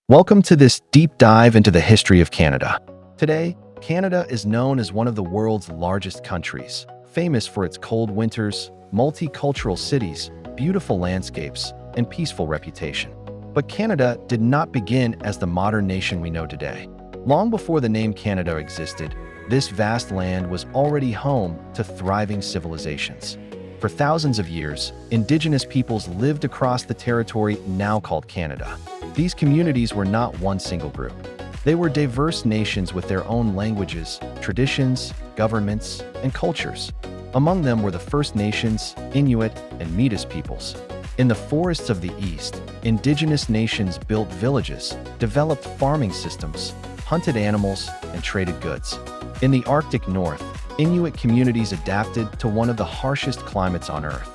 Welcome to this deep dive into the history of Canada. Today, Canada is known as one of the world's largest countries, famous for its cold winters, multicultural cities, beautiful landscapes, and peaceful reputation. But Canada did not begin as the modern nation we know today. Long before the name Canada existed, this vast land was already home to thriving civilizations. For thousands of years, Indigenous peoples lived across the territory now called Canada. These communities were not one single group. They were diverse nations with their own languages, traditions, governments, and cultures. Among them were the First Nations, Inuit, and Métis peoples. In the forests of the East, Indigenous nations built villages, developed farming systems, hunted animals, and traded goods. In the Arctic North, Inuit communities adapted to one of the harshest climates on Earth.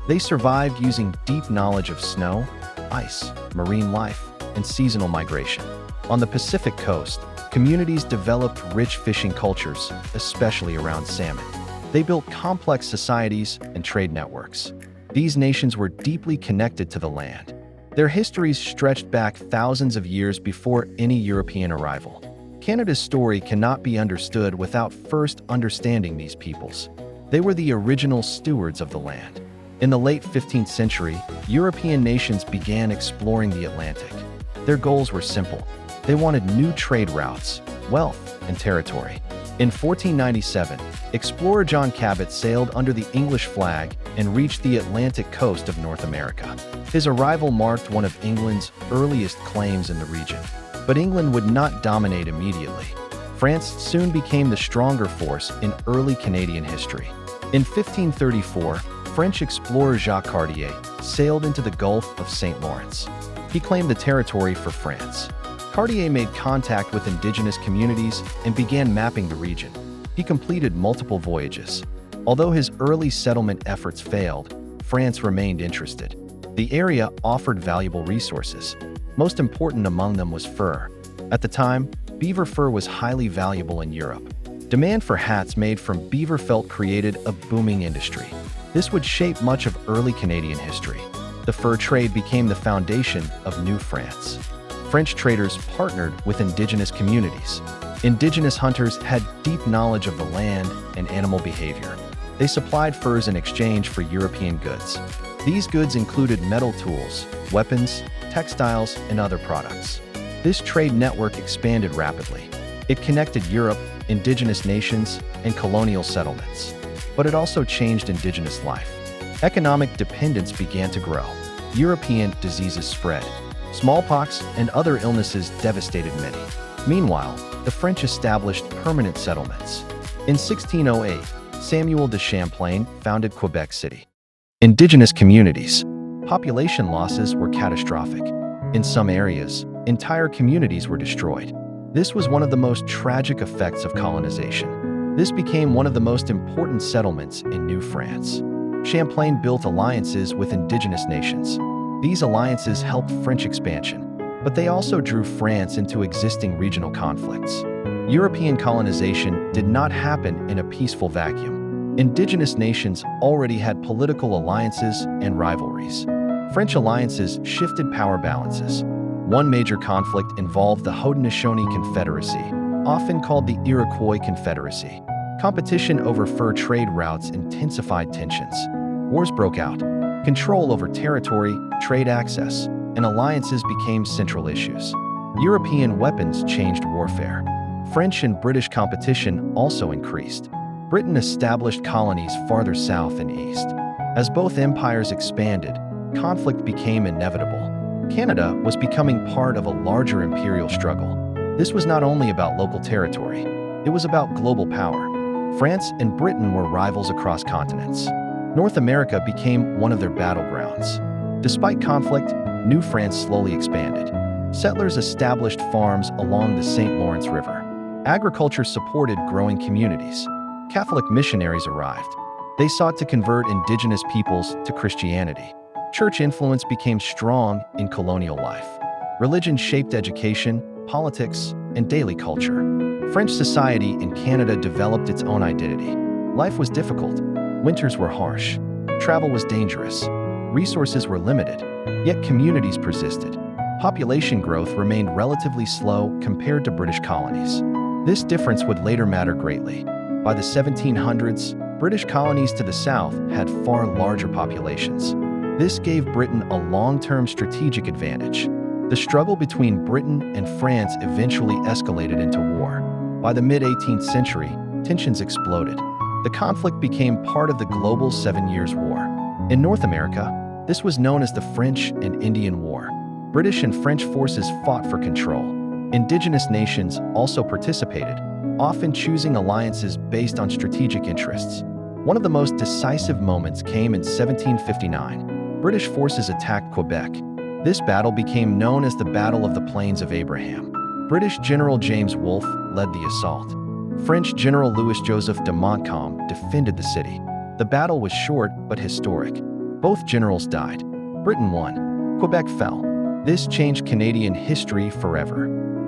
They survived using deep knowledge of snow, ice, marine life, and seasonal migration. On the Pacific coast, communities developed rich fishing cultures, especially around salmon. They built complex societies and trade networks. These nations were deeply connected to the land. Their histories stretched back thousands of years before any European arrival. Canada's story cannot be understood without first understanding these peoples. They were the original stewards of the land. In the late 15th century, European nations began exploring the Atlantic. Their goals were simple. They wanted new trade routes, wealth, and territory. In 1497, explorer John Cabot sailed under the English flag and reached the Atlantic coast of North America. His arrival marked one of England's earliest claims in the region. But England would not dominate immediately. France soon became the stronger force in early Canadian history. In 1534, French explorer Jacques Cartier sailed into the Gulf of St. Lawrence. He claimed the territory for France. Cartier made contact with indigenous communities and began mapping the region. He completed multiple voyages. Although his early settlement efforts failed, France remained interested. The area offered valuable resources. Most important among them was fur. At the time, beaver fur was highly valuable in Europe. Demand for hats made from beaver felt created a booming industry. This would shape much of early Canadian history. The fur trade became the foundation of New France. French traders partnered with indigenous communities. Indigenous hunters had deep knowledge of the land and animal behavior. They supplied furs in exchange for European goods. These goods included metal tools, weapons, textiles, and other products. This trade network expanded rapidly. It connected Europe, indigenous nations, and colonial settlements. But it also changed indigenous life. Economic dependence began to grow. European diseases spread. Smallpox and other illnesses devastated many. Meanwhile, the French established permanent settlements. In 1608, Samuel de Champlain founded Quebec City. Indigenous communities. Population losses were catastrophic. In some areas, entire communities were destroyed. This was one of the most tragic effects of colonization. This became one of the most important settlements in New France. Champlain built alliances with indigenous nations. These alliances helped French expansion, but they also drew France into existing regional conflicts. European colonization did not happen in a peaceful vacuum. Indigenous nations already had political alliances and rivalries. French alliances shifted power balances. One major conflict involved the Haudenosaunee Confederacy, often called the Iroquois Confederacy. Competition over fur trade routes intensified tensions. Wars broke out. Control over territory, trade access, and alliances became central issues. European weapons changed warfare. French and British competition also increased. Britain established colonies farther south and east. As both empires expanded, conflict became inevitable. Canada was becoming part of a larger imperial struggle. This was not only about local territory, it was about global power. France and Britain were rivals across continents. North America became one of their battlegrounds. Despite conflict, New France slowly expanded. Settlers established farms along the St. Lawrence River. Agriculture supported growing communities. Catholic missionaries arrived. They sought to convert indigenous peoples to Christianity. Church influence became strong in colonial life. Religion shaped education, politics, and daily culture. French society in Canada developed its own identity. Life was difficult. Winters were harsh. Travel was dangerous. Resources were limited. Yet communities persisted. population growth remained relatively slow compared to British colonies. This difference would later matter greatly. By the 1700s, British colonies to the south had far larger populations. This gave Britain a long-term strategic advantage. The struggle between Britain and France eventually escalated into war. By the mid-18th century, tensions exploded. The conflict became part of the global 7 Years' War. In North America, this was known as the French and Indian War. British and French forces fought for control. Indigenous nations also participated, often choosing alliances based on strategic interests. One of the most decisive moments came in 1759. British forces attacked Quebec. This battle became known as the Battle of the Plains of Abraham. British General James Wolfe led the assault. French General Louis-Joseph de Montcalm defended the city. The battle was short but historic. Both generals died. Britain won. Quebec fell. This changed Canadian history forever.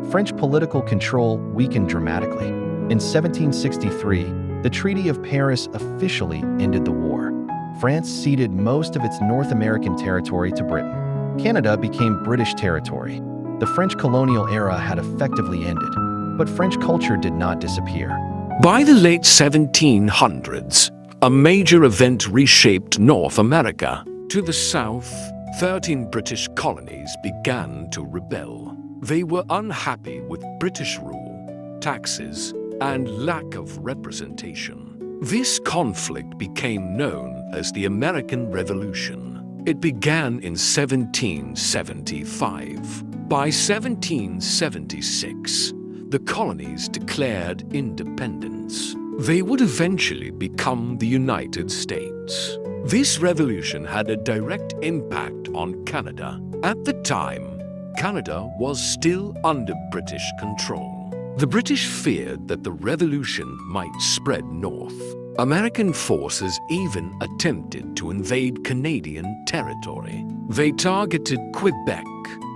French political control weakened dramatically. In 1763, the Treaty of Paris officially ended the war. France ceded most of its North American territory to Britain. Canada became British territory. The French colonial era had effectively ended, but French culture did not disappear. By the late 1700s, a major event reshaped North America. To the south, 13 British colonies began to rebel. They were unhappy with British rule, taxes, and lack of representation. This conflict became known as the American Revolution. It began in 1775. By 1776, the colonies declared independence. They would eventually become the United States. This revolution had a direct impact on Canada. At the time, Canada was still under British control. The British feared that the revolution might spread north. American forces even attempted to invade Canadian territory. They targeted Quebec,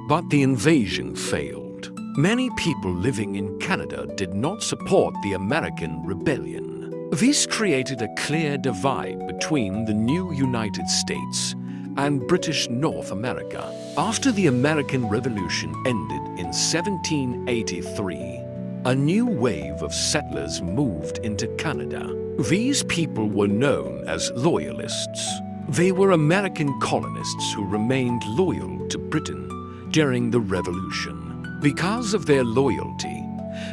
but the invasion failed. Many people living in Canada did not support the American rebellion. This created a clear divide between the new United States and British North America. After the American Revolution ended in 1783, a new wave of settlers moved into Canada. These people were known as Loyalists. They were American colonists who remained loyal to Britain during the Revolution. Because of their loyalty,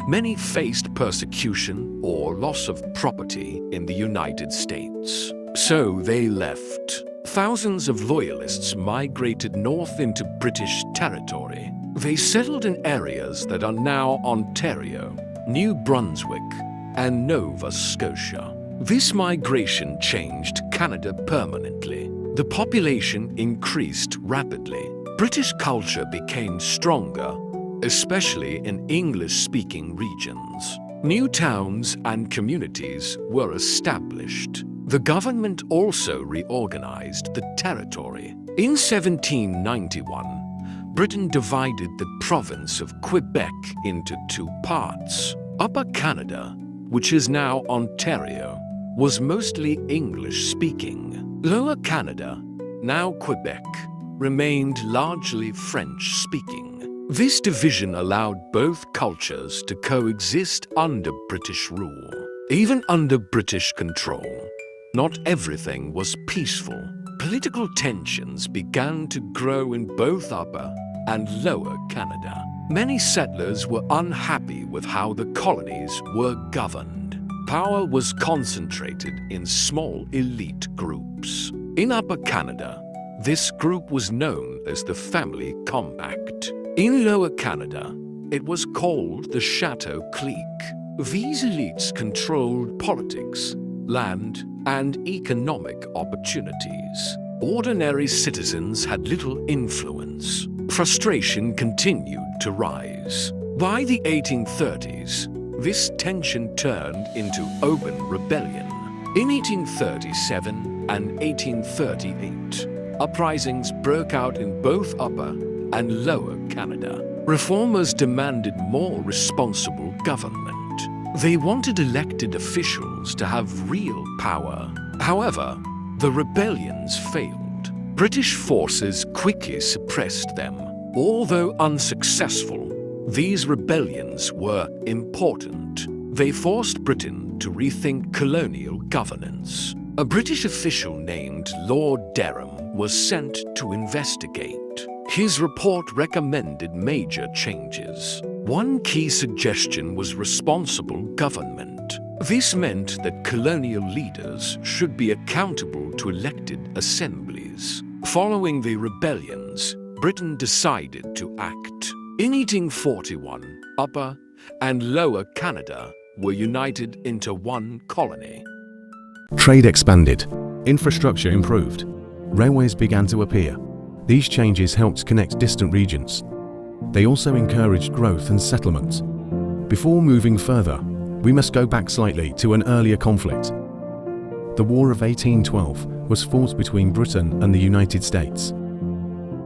many faced persecution or loss of property in the United States. So they left. Thousands of Loyalists migrated north into British territory. They settled in areas that are now Ontario, New Brunswick, and Nova Scotia. This migration changed Canada permanently. The population increased rapidly. British culture became stronger, especially in English-speaking regions. New towns and communities were established. The government also reorganized the territory. In 1791, Britain divided the province of Quebec into two parts. Upper Canada, which is now Ontario, was mostly English-speaking. Lower Canada, now Quebec, remained largely French-speaking. This division allowed both cultures to coexist under British rule. Even under British control, not everything was peaceful. Political tensions began to grow in both Upper and Lower Canada. Many settlers were unhappy with how the colonies were governed. Power was concentrated in small elite groups. In Upper Canada, this group was known as the Family Compact. In Lower Canada, it was called the Chateau Clique. These elites controlled politics, land, and economic opportunities. Ordinary citizens had little influence. Frustration continued to rise. By the 1830s, this tension turned into open rebellion. In 1837 and 1838, uprisings broke out in both Upper and Lower Canada. Reformers demanded more responsible government. They wanted elected officials to have real power. However, the rebellions failed. British forces quickly suppressed them. Although unsuccessful, these rebellions were important. They forced Britain to rethink colonial governance. A British official named Lord Derham was sent to investigate. His report recommended major changes. One key suggestion was responsible government. This meant that colonial leaders should be accountable to elected assemblies. Following the rebellions, Britain decided to act. In 1841, Upper and Lower Canada were united into one colony. Trade expanded, infrastructure improved, railways began to appear. These changes helped connect distant regions. They also encouraged growth and settlement. Before moving further, we must go back slightly to an earlier conflict. The War of 1812 was fought between Britain and the United States.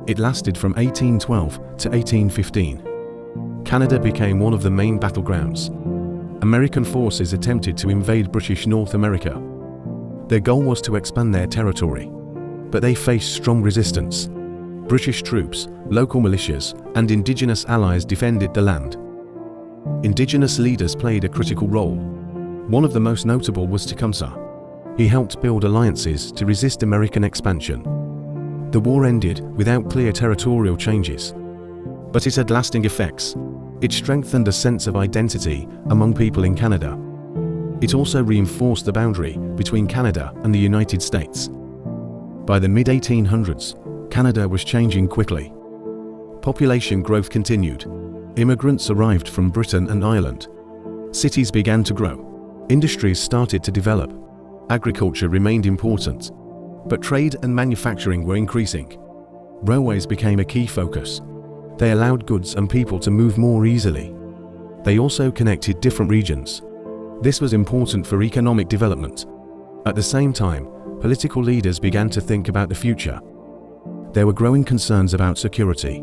It lasted from 1812 to 1815. Canada became one of the main battlegrounds. American forces attempted to invade British North America. Their goal was to expand their territory, but they faced strong resistance. British troops, local militias, and indigenous allies defended the land. Indigenous leaders played a critical role. One of the most notable was Tecumseh. He helped build alliances to resist American expansion. The war ended without clear territorial changes, but it had lasting effects. It strengthened a sense of identity among people in Canada. It also reinforced the boundary between Canada and the United States. By the mid-1800s, Canada was changing quickly. Population growth continued. Immigrants arrived from Britain and Ireland. Cities began to grow. Industries started to develop. Agriculture remained important, but trade and manufacturing were increasing. Railways became a key focus. They allowed goods and people to move more easily. They also connected different regions. This was important for economic development. At the same time, political leaders began to think about the future. There were growing concerns about security.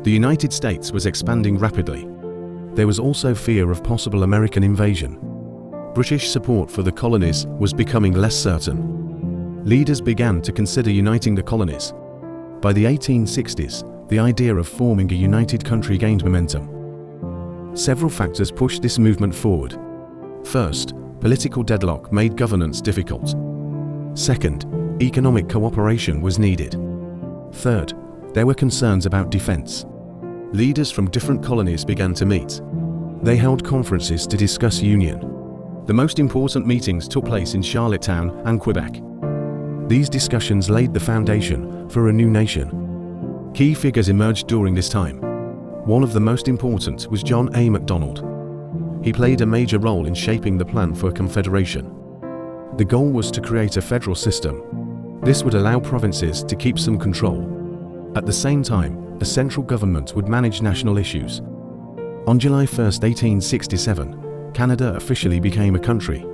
The United States was expanding rapidly. There was also fear of possible American invasion. British support for the colonies was becoming less certain. Leaders began to consider uniting the colonies. By the 1860s, the idea of forming a united country gained momentum. Several factors pushed this movement forward. First, political deadlock made governance difficult. Second, economic cooperation was needed. Third, there were concerns about defense. Leaders from different colonies began to meet. They held conferences to discuss union. The most important meetings took place in Charlottetown and Quebec. These discussions laid the foundation for a new nation. Key figures emerged during this time. One of the most important was John A. Macdonald. He played a major role in shaping the plan for a confederation. The goal was to create a federal system. This would allow provinces to keep some control. At the same time, a central government would manage national issues. On July 1, 1867, Canada officially became a country.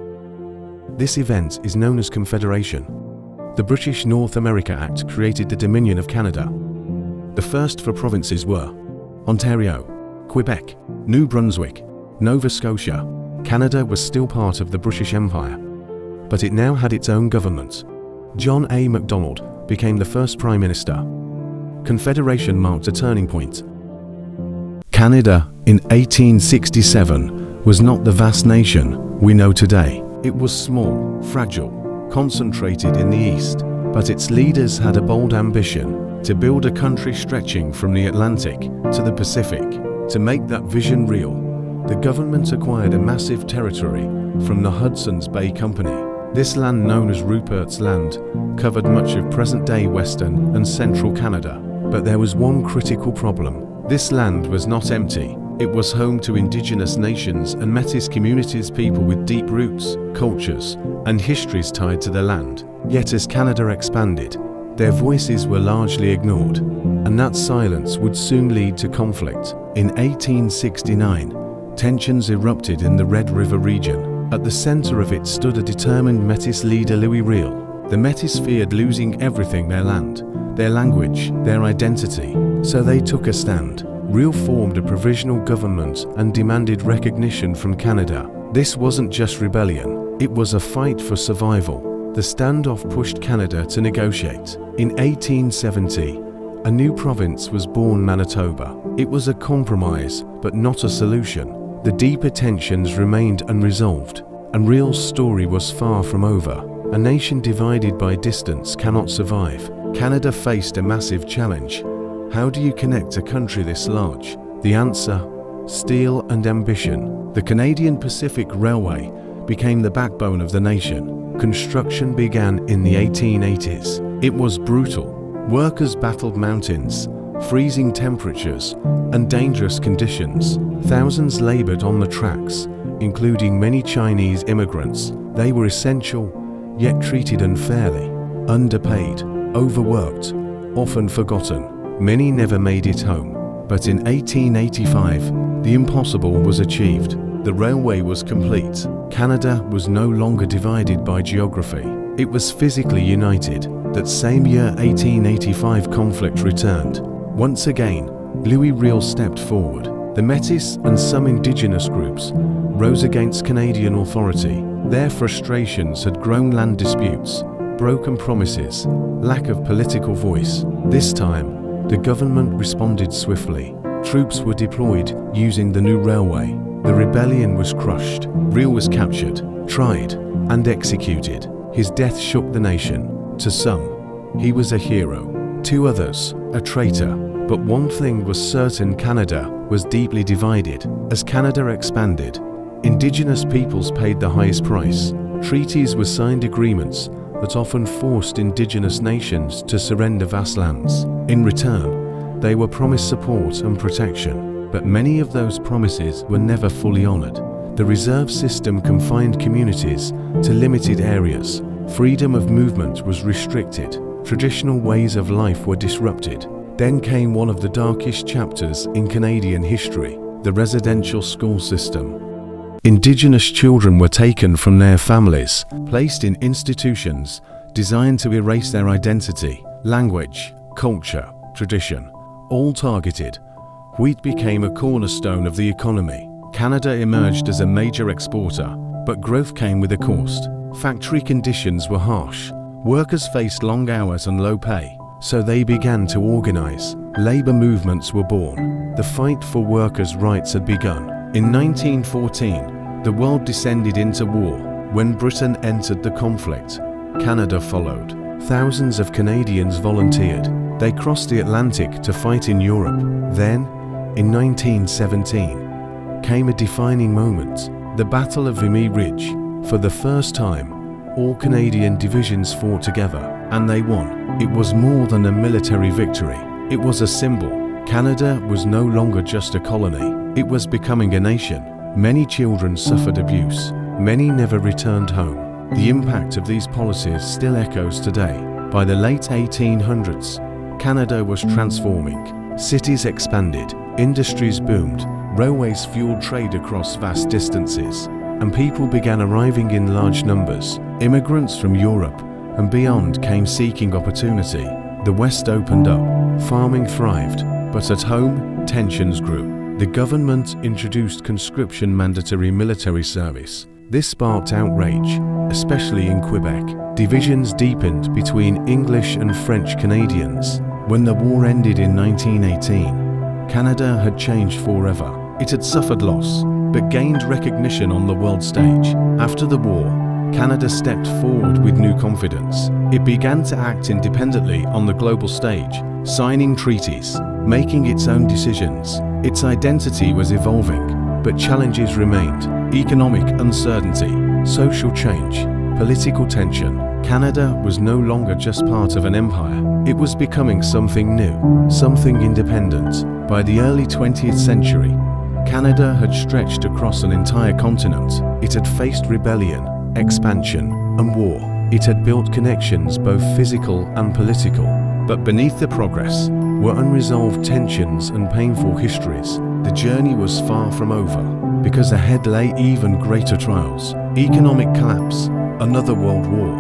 This event is known as Confederation. The British North America Act created the Dominion of Canada. The first four provinces were Ontario, Quebec, New Brunswick, Nova Scotia. Canada was still part of the British Empire, but it now had its own government. John A. Macdonald became the first Prime Minister. Confederation marked a turning point. Canada in 1867 was not the vast nation we know today. It was small, fragile, concentrated in the east, but its leaders had a bold ambition to build a country stretching from the Atlantic to the Pacific. To make that vision real, the government acquired a massive territory from the Hudson's Bay Company. This land, known as Rupert's Land, covered much of present-day Western and Central Canada. But there was one critical problem. This land was not empty. It was home to indigenous nations and Métis communities, people with deep roots, cultures, and histories tied to the land. Yet as Canada expanded, their voices were largely ignored, and that silence would soon lead to conflict. In 1869, tensions erupted in the Red River region. At the center of it stood a determined Métis leader, Louis Riel. The Métis feared losing everything: their land, their language, their identity. So they took a stand. Riel formed a provisional government and demanded recognition from Canada. This wasn't just rebellion, it was a fight for survival. The standoff pushed Canada to negotiate. In 1870, a new province was born, Manitoba. It was a compromise, but not a solution. The deeper tensions remained unresolved, and Real's story was far from over. A nation divided by distance cannot survive. Canada faced a massive challenge. How do you connect a country this large? The answer: steel and ambition. The Canadian Pacific Railway became the backbone of the nation. Construction began in the 1880s. It was brutal. Workers battled mountains, freezing temperatures, and dangerous conditions. Thousands labored on the tracks, including many Chinese immigrants. They were essential, yet treated unfairly. Underpaid, overworked, often forgotten. Many never made it home. But in 1885, the impossible was achieved. The railway was complete. Canada was no longer divided by geography. It was physically united. That same year, 1885, conflict returned. Once again, Louis Riel stepped forward. The Métis and some indigenous groups rose against Canadian authority. Their frustrations had grown: land disputes, broken promises, lack of political voice. This time, the government responded swiftly. Troops were deployed using the new railway. The rebellion was crushed. Riel was captured, tried, and executed. His death shook the nation. To some, he was a hero. To others, a traitor. But one thing was certain: Canada was deeply divided. As Canada expanded, Indigenous peoples paid the highest price. Treaties were signed, agreements that often forced Indigenous nations to surrender vast lands. In return, they were promised support and protection. But many of those promises were never fully honored. The reserve system confined communities to limited areas. Freedom of movement was restricted. Traditional ways of life were disrupted. Then came one of the darkest chapters in Canadian history: the residential school system. Indigenous children were taken from their families, placed in institutions designed to erase their identity, language, culture, tradition, all targeted. Wheat became a cornerstone of the economy. Canada emerged as a major exporter, but growth came with a cost. Factory conditions were harsh. Workers faced long hours and low pay, so they began to organize. Labor movements were born. The fight for workers' rights had begun. In 1914, the world descended into war. When Britain entered the conflict, Canada followed. Thousands of Canadians volunteered. They crossed the Atlantic to fight in Europe. Then, in 1917, came a defining moment: the Battle of Vimy Ridge. For the first time, all Canadian divisions fought together, and they won. It was more than a military victory. It was a symbol. Canada was no longer just a colony. It was becoming a nation. Many children suffered abuse. Many never returned home. The impact of these policies still echoes today. By the late 1800s, Canada was transforming. Cities expanded, industries boomed, railways fueled trade across vast distances, and people began arriving in large numbers. Immigrants from Europe and beyond came seeking opportunity. The West opened up, farming thrived, but at home, tensions grew. The government introduced conscription, mandatory military service. This sparked outrage, especially in Quebec. Divisions deepened between English and French Canadians. When the war ended in 1918, Canada had changed forever. It had suffered loss, but gained recognition on the world stage. After the war, Canada stepped forward with new confidence. It began to act independently on the global stage, signing treaties, making its own decisions. Its identity was evolving, but challenges remained: economic uncertainty, social change, political tension. Canada was no longer just part of an empire. It was becoming something new, something independent. By the early 20th century, Canada had stretched across an entire continent. It had faced rebellion, expansion, and war. It had built connections, both physical and political. But beneath the progress were unresolved tensions and painful histories. The journey was far from over, because ahead lay even greater trials: economic collapse, another world war,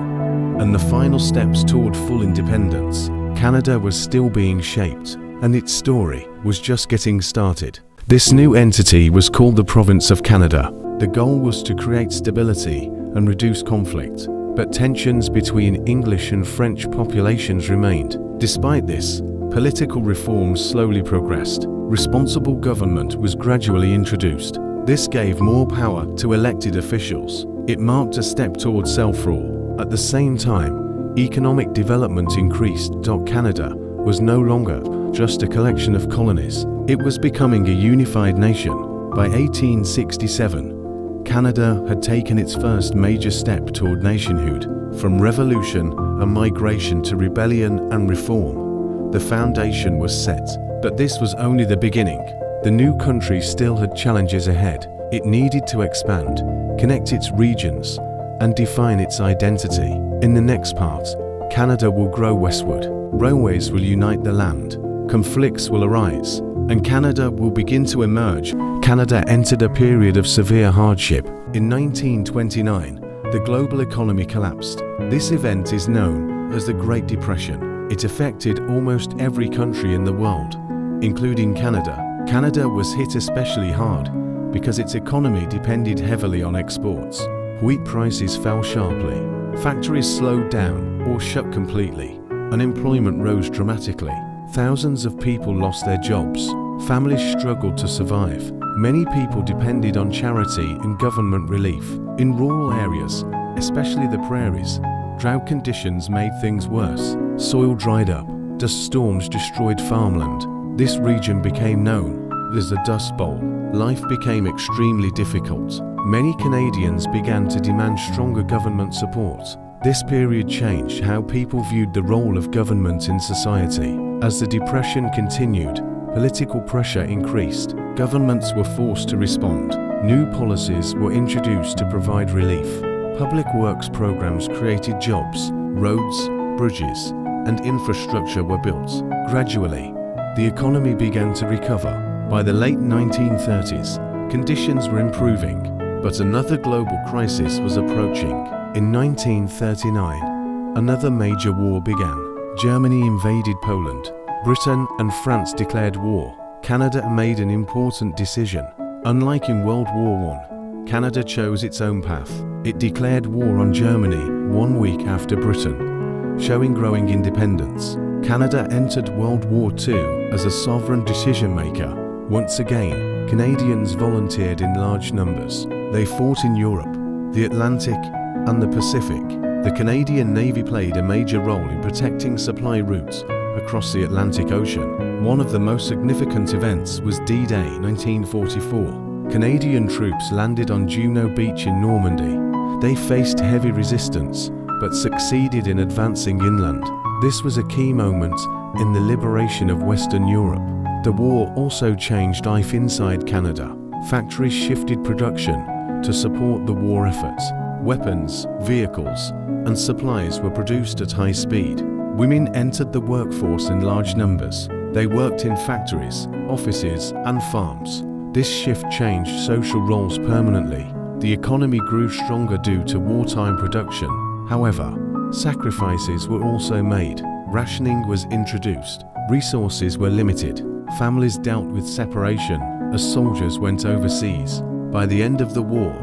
and the final steps toward full independence. Canada was still being shaped, and its story was just getting started. This new entity was called the Province of Canada. The goal was to create stability and reduce conflict, but tensions between English and French populations remained. Despite this, Political reforms slowly progressed. Responsible government was gradually introduced. This gave more power to elected officials. It marked a step toward self-rule. At the same time, economic development increased. Canada was no longer just a collection of colonies. It was becoming a unified nation. By 1867, Canada had taken its first major step toward nationhood. From revolution and migration to rebellion and reform, the foundation was set. But this was only the beginning. The new country still had challenges ahead. It needed to expand, connect its regions, and define its identity. In the next part, Canada will grow westward. Railways will unite the land. Conflicts will arise, and Canada will begin to emerge. Canada entered a period of severe hardship. In 1929, the global economy collapsed. This event is known as the Great Depression. It affected almost every country in the world, including Canada. Canada was hit especially hard because its economy depended heavily on exports. Wheat prices fell sharply. Factories slowed down or shut completely. Unemployment rose dramatically. Thousands of people lost their jobs. Families struggled to survive. Many people depended on charity and government relief. In rural areas, especially the prairies, drought conditions made things worse. Soil dried up. Dust storms destroyed farmland. This region became known as the Dust Bowl. Life became extremely difficult. Many Canadians began to demand stronger government support. This period changed how people viewed the role of government in society. As the Depression continued, political pressure increased. Governments were forced to respond. New policies were introduced to provide relief. Public works programs created jobs. Roads, bridges, and infrastructure were built. Gradually, the economy began to recover. By the late 1930s, conditions were improving, but another global crisis was approaching. In 1939, another major war began. Germany invaded Poland. Britain and France declared war. Canada made an important decision. Unlike in World War I, Canada chose its own path. It declared war on Germany 1 week after Britain, showing growing independence. Canada entered World War II as a sovereign decision-maker. Once again, Canadians volunteered in large numbers. They fought in Europe, the Atlantic, and the Pacific. The Canadian Navy played a major role in protecting supply routes across the Atlantic Ocean. One of the most significant events was D-Day 1944. Canadian troops landed on Juno Beach in Normandy. They faced heavy resistance, but succeeded in advancing inland. This was a key moment in the liberation of Western Europe. The war also changed life inside Canada. Factories shifted production to support the war effort. Weapons, vehicles, and supplies were produced at high speed. Women entered the workforce in large numbers. They worked in factories, offices, and farms. This shift changed social roles permanently. The economy grew stronger due to wartime production. However, sacrifices were also made. Rationing was introduced. Resources were limited. Families dealt with separation as soldiers went overseas. By the end of the war,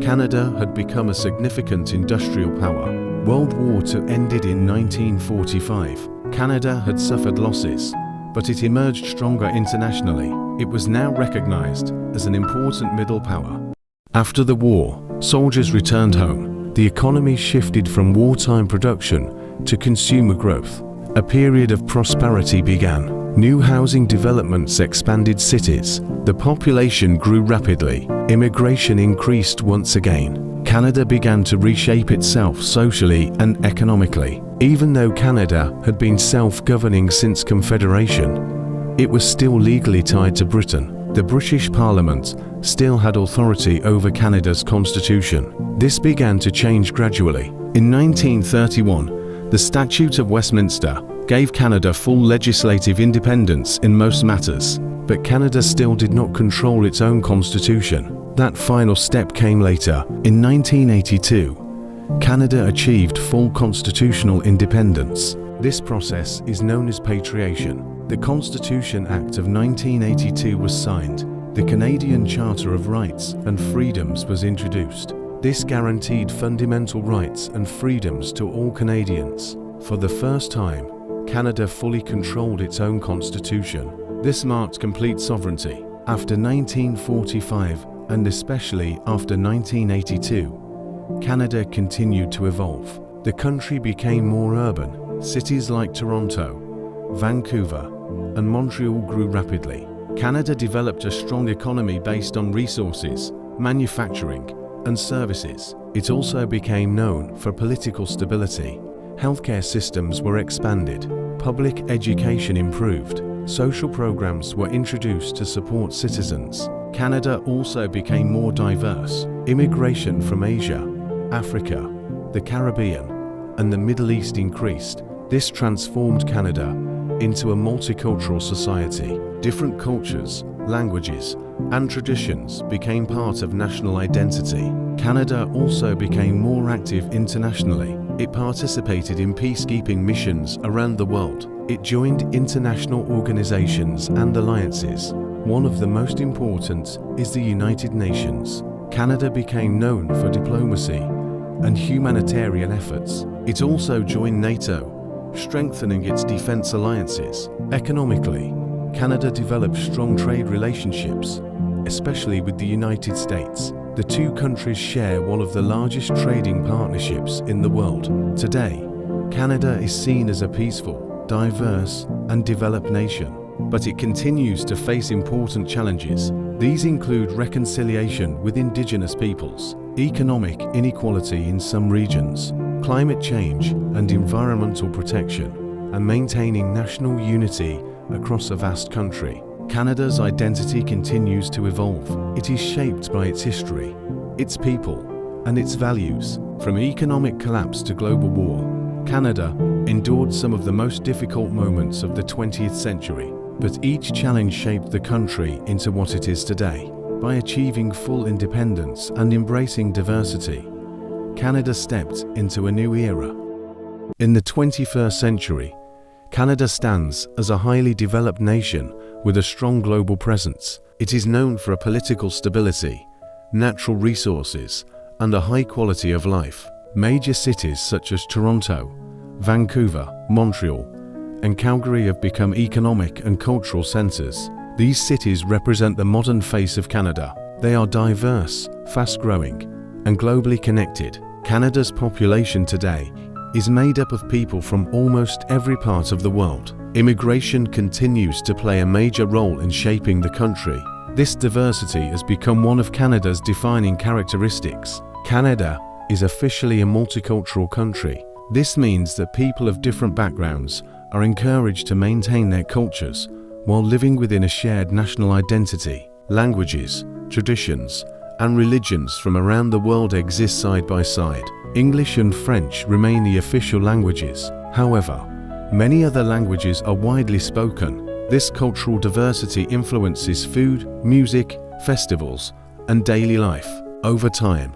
Canada had become a significant industrial power. World War II ended in 1945. Canada had suffered losses, but it emerged stronger internationally. It was now recognized as an important middle power. After the war, soldiers returned home. The economy shifted from wartime production to consumer growth. A period of prosperity began. New housing developments expanded cities. The population grew rapidly. Immigration increased once again. Canada began to reshape itself socially and economically. Even though Canada had been self-governing since Confederation, it was still legally tied to Britain. The British Parliament still had authority over Canada's constitution. This began to change gradually. In 1931, the Statute of Westminster gave Canada full legislative independence in most matters, but Canada still did not control its own constitution. That final step came later. In 1982, Canada achieved full constitutional independence. This process is known as patriation. The Constitution Act of 1982 was signed. The Canadian Charter of Rights and Freedoms was introduced. This guaranteed fundamental rights and freedoms to all Canadians. For the first time, Canada fully controlled its own constitution. This marked complete sovereignty. After 1945, and especially after 1982, Canada continued to evolve. The country became more urban. Cities like Toronto, Vancouver, and Montreal grew rapidly. Canada developed a strong economy based on resources, manufacturing, and services. It also became known for political stability. Healthcare systems were expanded, public education improved, social programs were introduced to support citizens. Canada also became more diverse. Immigration from Asia, Africa, the Caribbean, and the Middle East increased. This transformed Canada into a multicultural society. Different cultures, languages, and traditions became part of national identity. Canada also became more active internationally. It participated in peacekeeping missions around the world. It joined international organizations and alliances. One of the most important is the United Nations. Canada became known for diplomacy and humanitarian efforts. It also joined NATO, strengthening its defense alliances. Economically, Canada developed strong trade relationships, especially with the United States. The two countries share one of the largest trading partnerships in the world. Today, Canada is seen as a peaceful, diverse, and developed nation, but it continues to face important challenges. These include reconciliation with Indigenous peoples, economic inequality in some regions, climate change and environmental protection, and maintaining national unity across a vast country. Canada's identity continues to evolve. It is shaped by its history, its people, and its values. From economic collapse to global war, Canada endured some of the most difficult moments of the 20th century, but each challenge shaped the country into what it is today. By achieving full independence and embracing diversity, Canada stepped into a new era. In the 21st century, Canada stands as a highly developed nation with a strong global presence. It is known for a political stability, natural resources, and a high quality of life. Major cities such as Toronto, Vancouver, Montreal, and Calgary have become economic and cultural centers. These cities represent the modern face of Canada. They are diverse, fast-growing, and globally connected. Canada's population today is made up of people from almost every part of the world. Immigration continues to play a major role in shaping the country. This diversity has become one of Canada's defining characteristics. Canada is officially a multicultural country. This means that people of different backgrounds are encouraged to maintain their cultures while living within a shared national identity. Languages, traditions, and religions from around the world exist side by side. English and French remain the official languages. However, many other languages are widely spoken. This cultural diversity influences food, music, festivals, and daily life. Over time,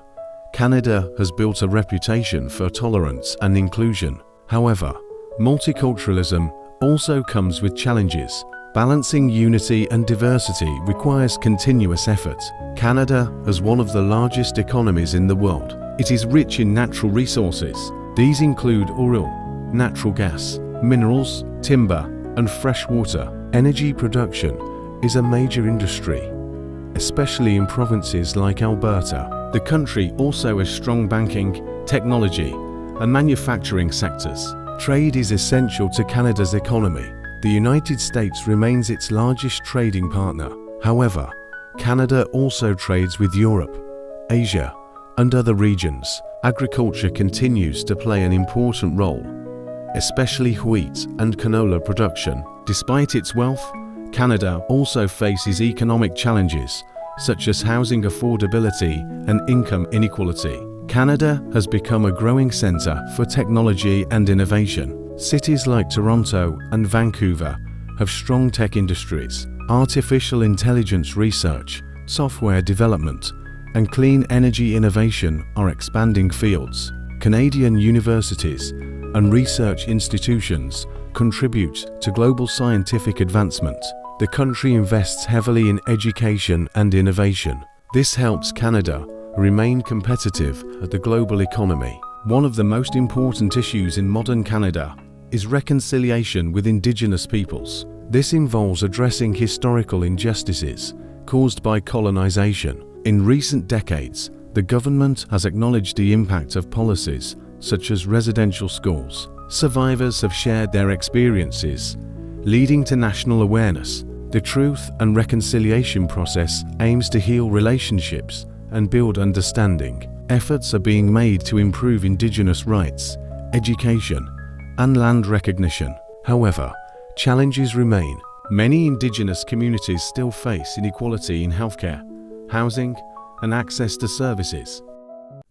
Canada has built a reputation for tolerance and inclusion. However, multiculturalism also comes with challenges. Balancing unity and diversity requires continuous effort. Canada has one of the largest economies in the world. It is rich in natural resources. These include oil, natural gas, minerals, timber, and fresh water. Energy production is a major industry, especially in provinces like Alberta. The country also has strong banking, technology, and manufacturing sectors. Trade is essential to Canada's economy. The United States remains its largest trading partner. However, Canada also trades with Europe, Asia, and other regions. Agriculture continues to play an important role, especially wheat and canola production. Despite its wealth, Canada also faces economic challenges, such as housing affordability and income inequality. Canada has become a growing center for technology and innovation. Cities like Toronto and Vancouver have strong tech industries. Artificial intelligence research, software development, and clean energy innovation are expanding fields. Canadian universities and research institutions contribute to global scientific advancement. The country invests heavily in education and innovation. This helps Canada remain competitive at the global economy. One of the most important issues in modern Canada is reconciliation with Indigenous peoples. This involves addressing historical injustices caused by colonization. In recent decades, the government has acknowledged the impact of policies such as residential schools. Survivors have shared their experiences, leading to national awareness. The Truth and Reconciliation process aims to heal relationships and build understanding. Efforts are being made to improve Indigenous rights, education, and land recognition. However, challenges remain. Many Indigenous communities still face inequality in healthcare, housing, and access to services.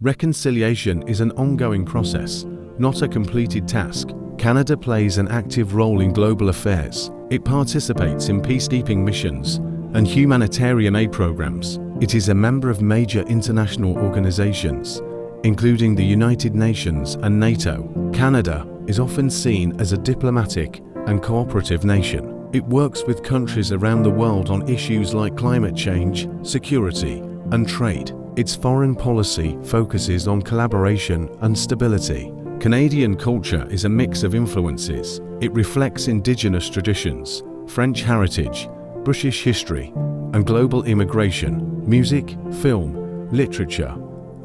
Reconciliation is an ongoing process, not a completed task. Canada plays an active role in global affairs. It participates in peacekeeping missions and humanitarian aid programs. It is a member of major international organizations, including the United Nations and NATO. Canada is often seen as a diplomatic and cooperative nation. It works with countries around the world on issues like climate change, security, and trade. Its foreign policy focuses on collaboration and stability. Canadian culture is a mix of influences. It reflects Indigenous traditions, French heritage, British history, and global immigration. Music, film, literature,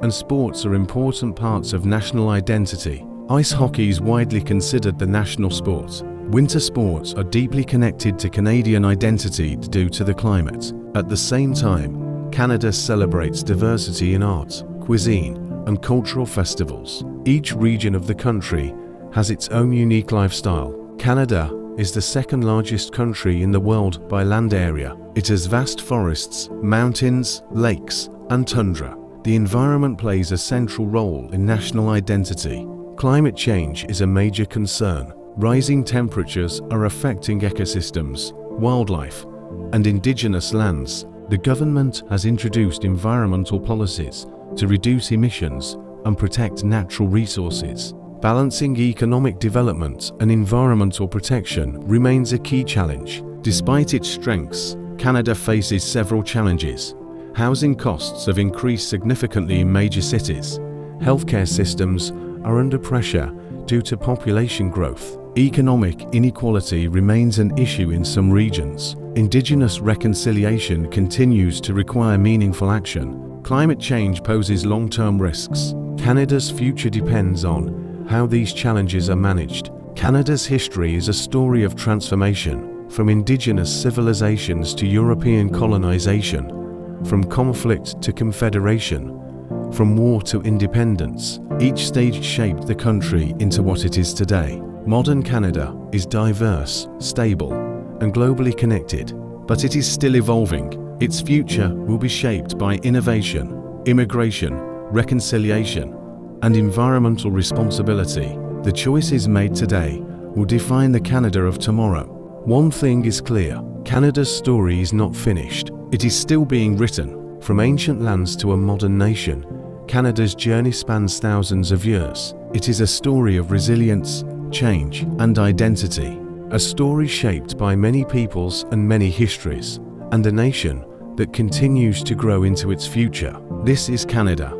and sports are important parts of national identity. Ice hockey is widely considered the national sport. Winter sports are deeply connected to Canadian identity due to the climate. At the same time, Canada celebrates diversity in art, cuisine, and cultural festivals. Each region of the country has its own unique lifestyle. Canada is the second largest country in the world by land area. It has vast forests, mountains, lakes, and tundra. The environment plays a central role in national identity. Climate change is a major concern. Rising temperatures are affecting ecosystems, wildlife, and Indigenous lands. The government has introduced environmental policies to reduce emissions and protect natural resources. Balancing economic development and environmental protection remains a key challenge. Despite its strengths, Canada faces several challenges. Housing costs have increased significantly in major cities. Healthcare systems are under pressure due to population growth. Economic inequality remains an issue in some regions. Indigenous reconciliation continues to require meaningful action. Climate change poses long-term risks. Canada's future depends on how these challenges are managed. Canada's history is a story of transformation, from Indigenous civilizations to European colonization, from conflict to confederation, from war to independence. Each stage shaped the country into what it is today. Modern Canada is diverse, stable, and globally connected, but it is still evolving. Its future will be shaped by innovation, immigration, reconciliation, and environmental responsibility. The choices made today will define the Canada of tomorrow. One thing is clear: Canada's story is not finished. It is still being written. From ancient lands to a modern nation, Canada's journey spans thousands of years. It is a story of resilience, change, and identity. A story shaped by many peoples and many histories, and a nation that continues to grow into its future. This is Canada,